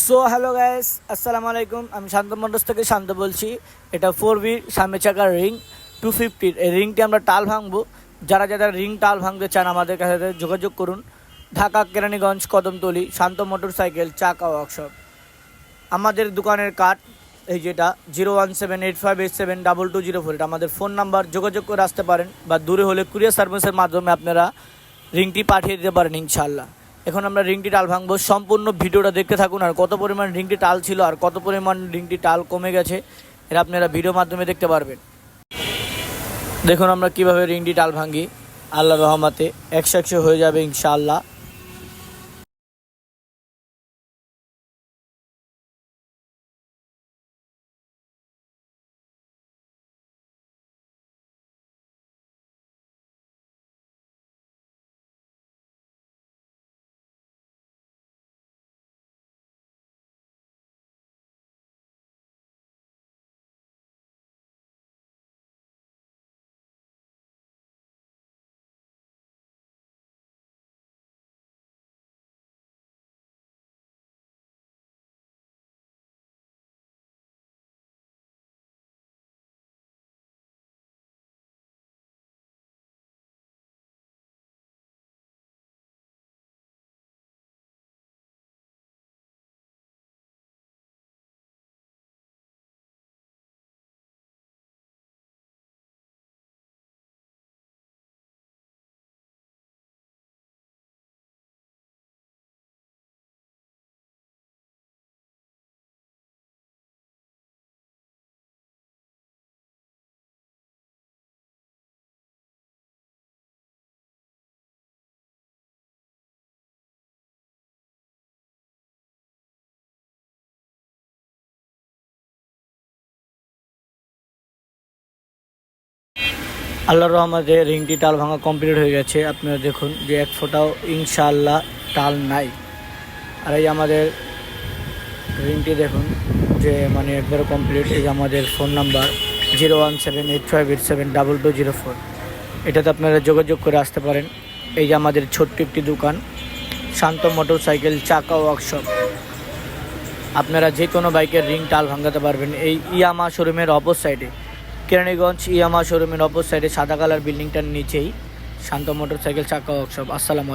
So hello guys, আসসালামু আলাইকুম। আমি শান্ত মন্ডস থেকে শান্ত বলছি। এটা 4V সামনে চাকার রিং 250। এই রিংটি আমরা টাল ভাঙবো। যারা যারা রিং টাল ভাঙতে চান আমাদের কাছে যোগাযোগ করুন। ঢাকা কেরানীগঞ্জ কদমতলী শান্ত মোটরসাইকেল চাকা ওয়ার্কশপ। আমাদের দোকানের কার্ড এই যেটা 01785872204। এটা আমাদের ফোন নাম্বার, যোগাযোগ করে আসতে পারেন বা দূরে হলে কুরিয়ার সার্ভিসের মাধ্যমে আপনারা রিংটি পাঠিয়ে দিতে পারেন ইনশাল্লাহ। এখন আমরা রিংটি টাল ভাঙবো। সম্পূর্ণ ভিডিওটা দেখতে থাকুন। আর কত পরিমাণ রিংটি টাল ছিল আর কত পরিমাণ রিংটি টাল কমে গেছে এটা আপনারা ভিডিওর মাধ্যমে দেখতে পারবেন। দেখুন আমরা কিভাবে রিংটি টাল ভাঙি। আল্লাহর রহমতে 100 হয়ে যাবে ইনশাআল্লাহ। আল্লাহর রহমতে রিংটি টাল ভাঙা কমপ্লিট হয়ে গেছে। আপনারা দেখুন যে এক ফোঁটাও ইনশাআল্লাহ টাল নাই। আর এই আমাদের রিংটি দেখুন যে মানে একবারে কমপ্লিট। এই যে আমাদের ফোন নাম্বার 01785872204। এটাতে আপনারা যোগাযোগ করে আসতে পারেন। এই যে আমাদের ছোট্ট একটি দোকান শান্ত মোটরসাইকেল চাকা ওয়ার্কশপ। আপনারা যে কোনো বাইকের রিং টাল ভাঙাতে পারবেন। এই ইয়ামা শোরুমের অপর সাইডে, কেরানীগঞ্জ ইয়ামা শোরুমের অপর সাইডে সাদা কালার বিল্ডিংটার নিচেই শান্ত মোটরসাইকেল চাকা ওয়ার্কশপ। আসসালামু আলাইকুম।